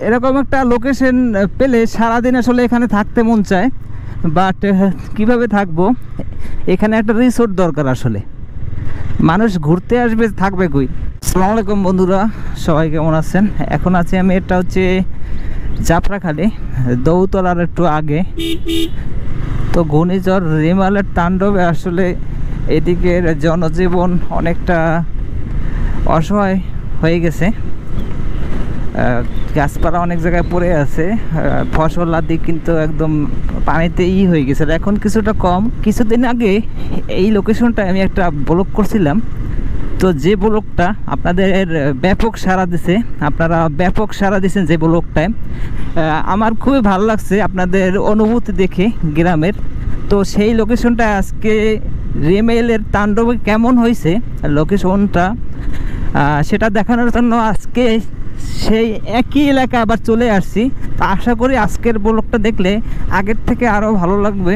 এরকম একটা লোকেশন পেলে সারাদিন আসলে এখানে থাকতে মন চায়, বাট কিভাবে থাকবো? এখানে একটা রিসোর্ট দরকার আসলে। মানুষ ঘুরতে আসবে, থাকবে কই? আসসালামু আলাইকুম বন্ধুরা, সবাই কেমন আছেন? এখন আছি আমি, এটা হচ্ছে জাফরাখালী, দৌতলার একটু আগে। তো ঘূর্ণিঝড় রিমালের তাণ্ডবে আসলে এদিকের জনজীবন অনেকটা অসহায় হয়ে গেছে। গাছপালা অনেক জায়গায় পড়ে আছে, ফসল আদি কিন্তু একদম পানিতে হয়ে গেছে। এখন কিছুটা কম। কিছুদিন আগে এই লোকেশনটায় আমি একটা ব্লগ করছিলাম, তো যে ব্লগটা আপনাদের ব্যাপক সাড়া দিছে, আপনারা ব্যাপক সাড়া দিয়েছেন যে ব্লগটায়। আমার খুবই ভালো লাগছে আপনাদের অনুভূতি দেখে গ্রামের। তো সেই লোকেশনটা আজকে রিমেলের তাণ্ডবে কেমন হয়েছে লোকেশনটা, সেটা দেখানোর জন্য আজকে সেই একই এলাকা আবার চলে আসছি। তো আশা করি আজকের ব্লগটা দেখলে আগের থেকে আরও ভালো লাগবে।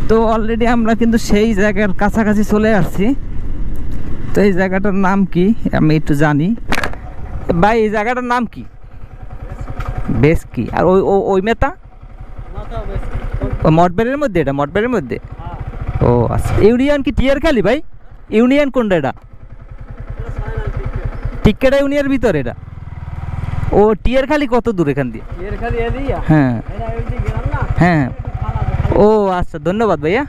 তো অলরেডি আমরা কিন্তু সেই জায়গার কাছাকাছি চলে আসছি। তো এই জায়গাটার নাম কি আমি একটু জানি ভাই, এই জায়গাটার নাম কি? বেশ কি? আর ওই ওই মেতা মঠবাড়ির মধ্যে? এটা মঠবাড়ির মধ্যে? ও আচ্ছা। ইউনিয়ন কি টিয়ারখালী ভাই? ইউনিয়ন কোনটা এটা? টিক্কাটা ইউনিয়নের ভিতরে এটা? ও টিয়ারখালী কত দূর এখান দিয়ে? হ্যাঁ হ্যাঁ। ও আচ্ছা, ধন্যবাদ ভাইয়া,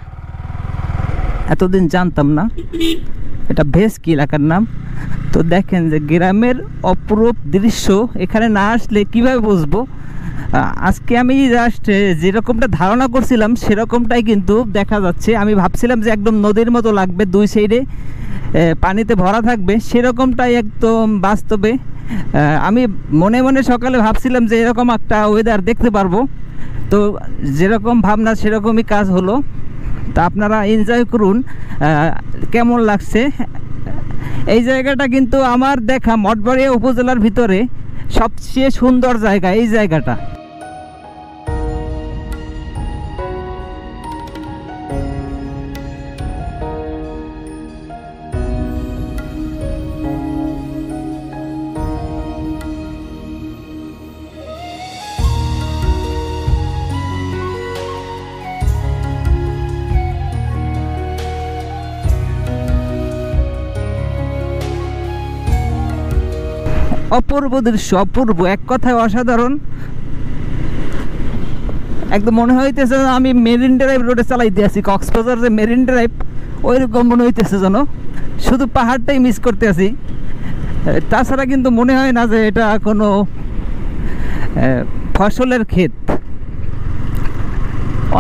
এতদিন জানতাম না এটা ভেস্কি এলাকার নাম। তো দেখেন যে গ্রামের অপরূপ দৃশ্য, এখানে না আসলে কিভাবে বুঝবো? আজকে আমি জাস্ট যেরকমটা ধারণা করছিলাম সেরকমটাই কিন্তু দেখা যাচ্ছে। আমি ভাবছিলাম যে একদম নদীর মতো লাগবে, দুই সাইডে পানিতে ভরা থাকবে, সেরকমটাই একদম বাস্তবে। আমি মনে মনে সকালে ভাবছিলাম যে এরকম একটা ওয়েদার দেখতে পারবো, তো যেরকম ভাবনা সেরকমই কাজ হলো। তা আপনারা এনজয় করুন কেমন লাগছে। এই জায়গাটা কিন্তু আমার দেখা মঠবাড়িয়া উপজেলার ভিতরে সবচেয়ে সুন্দর জায়গা এই জায়গাটা। অপূর্ব দৃশ্য, অপূর্ব, এক কথায় অসাধারণ। একদম মনে হইতেছে আমি মেরিন ড্রাইভ রোডে চালাইতে আছি, কক্সবাজার যে মেরিন ড্রাইভ ওইরকম মনে হইতেছে যেন, শুধু পাহাড়টাই মিস করতে আছি। তাছাড়া কিন্তু মনে হয় না যে এটা কোনো ফসলের ক্ষেত।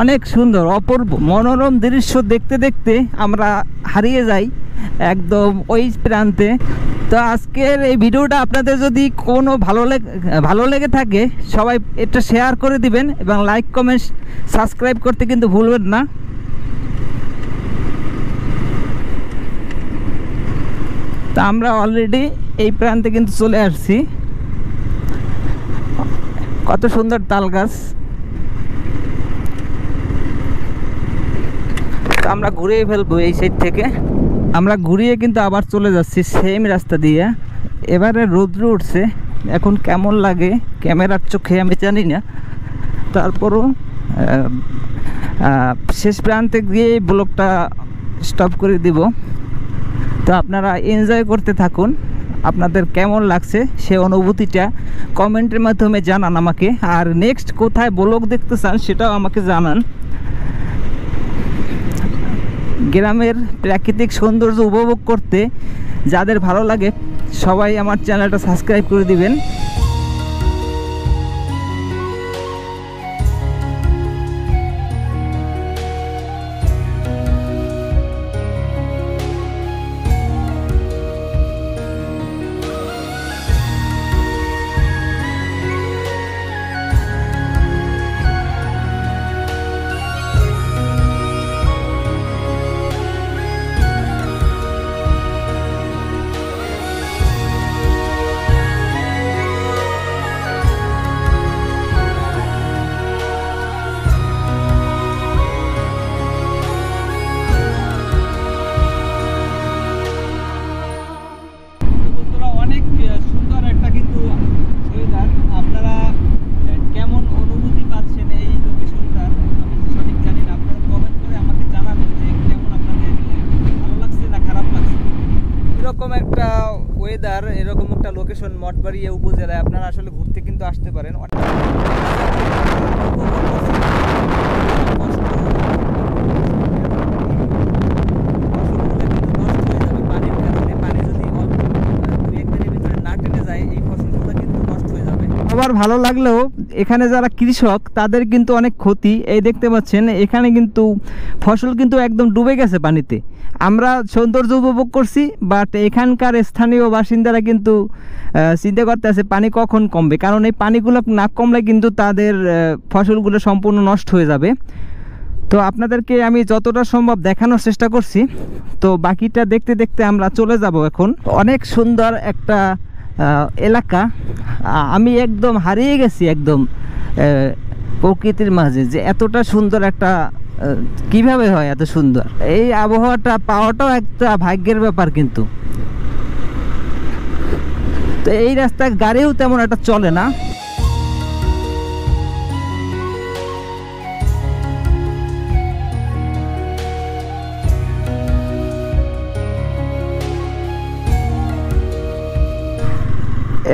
অনেক সুন্দর, অপূর্ব মনোরম দৃশ্য দেখতে দেখতে আমরা হারিয়ে যাই একদম ওই প্রান্তে। তো আজকের এই ভিডিওটা আপনাদের যদি কোনো ভালো লেগে থাকে সবাই এটা শেয়ার করে দিবেন এবং লাইক কমেন্ট সাবস্ক্রাইব করতে কিন্তু ভুলবেন না। তা আমরা অলরেডি এই প্রান্তে কিন্তু চলে আসছি। কত সুন্দর তাল গাছ। তো আমরা ঘুরিয়ে ফেলবো এই সাইড থেকে, আমরা ঘুরিয়ে কিন্তু আবার চলে যাচ্ছি সেম রাস্তা দিয়ে। এবারে রৌদ্র উঠছে, এখন কেমন লাগে ক্যামেরার চোখে আমি জানি না, তারপরও শেষ প্রান্তে গিয়ে ব্লগটা স্টপ করে দিব। তো আপনারা এনজয় করতে থাকুন, আপনাদের কেমন লাগছে সে অনুভূতিটা কমেন্টের মাধ্যমে জানান আমাকে। আর নেক্সট কোথায় ব্লগ দেখতে চান সেটাও আমাকে জানান। গ্রামের প্রাকৃতিক সৌন্দর্য উপভোগ করতে যাদের ভালো লাগে সবাই আমার চ্যানেলটা সাবস্ক্রাইব করে দিবেন। ওয়েদার, এরকম একটা লোকেশন মঠবাড়িয়া উপজেলায় আপনারা আসলে ঘুরতে কিন্তু আসতে পারেন। আবার ভালো লাগলেও এখানে যারা কৃষক তাদের কিন্তু অনেক ক্ষতি। এই দেখতে পাচ্ছেন এখানে কিন্তু ফসল কিন্তু একদম ডুবে গেছে পানিতে। আমরা সৌন্দর্য উপভোগ করছি, বাট এখানকার স্থানীয় বাসিন্দারা কিন্তু চিন্তা করতে আছে পানি কখন কমবে, কারণ এই পানিগুলো না কমলে কিন্তু তাদের ফসলগুলো সম্পূর্ণ নষ্ট হয়ে যাবে। তো আপনাদেরকে আমি যতটা সম্ভব দেখানোর চেষ্টা করছি, তো বাকিটা দেখতে দেখতে আমরা চলে যাব এখন। অনেক সুন্দর একটা এলাকা, আমি একদম হারিয়ে গেছি একদম প্রকৃতির মাঝে, যে এতটা সুন্দর একটা কিভাবে হয় এত সুন্দর। এই আবহাওয়াটা পাওয়াটাও একটা ভাগ্যের ব্যাপার কিন্তু। তো এই রাস্তায় গাড়িও তেমন একটা চলে না।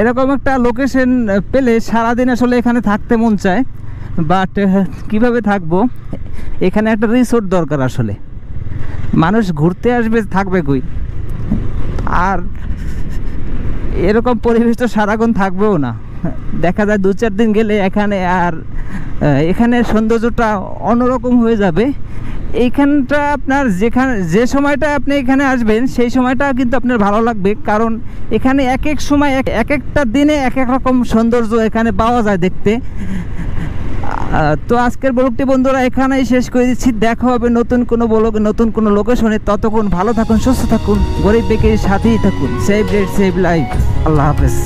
এরকম একটা লোকেশন পেলে সারাদিন আসলে এখানে থাকতে মন চায়, বাট কিভাবে থাকবো, এখানে একটা রিসোর্ট দরকার। আসলে মানুষ ঘুরতে আসবে, থাকবে কই, আর এরকম পরিবেশ তো সারাক্ষণ থাকবেও না। দেখা যায় 2-4 দিন গেলে এখানে আর এখানের সৌন্দর্যটা অন্যরকম হয়ে যাবে। এইখানটা আপনার যে সময়টা আপনি এখানে আসবেন সেই সময়টা কিন্তু আপনার ভালো লাগবে, কারণ এখানে এক এক সময় এক একটা দিনে এক এক রকম সৌন্দর্য এখানে পাওয়া যায় দেখতে। তো আজকের ব্লগটি বন্ধুরা এখানেই শেষ করে দিচ্ছি। দেখা হবে নতুন কোনো ব্লগে, নতুন কোনো লোকেশনে। ততক্ষণ ভালো থাকুন, সুস্থ থাকুন, গরিব বেকারির সাথেই থাকুন। Save date save life. আল্লাহ হাফেজ।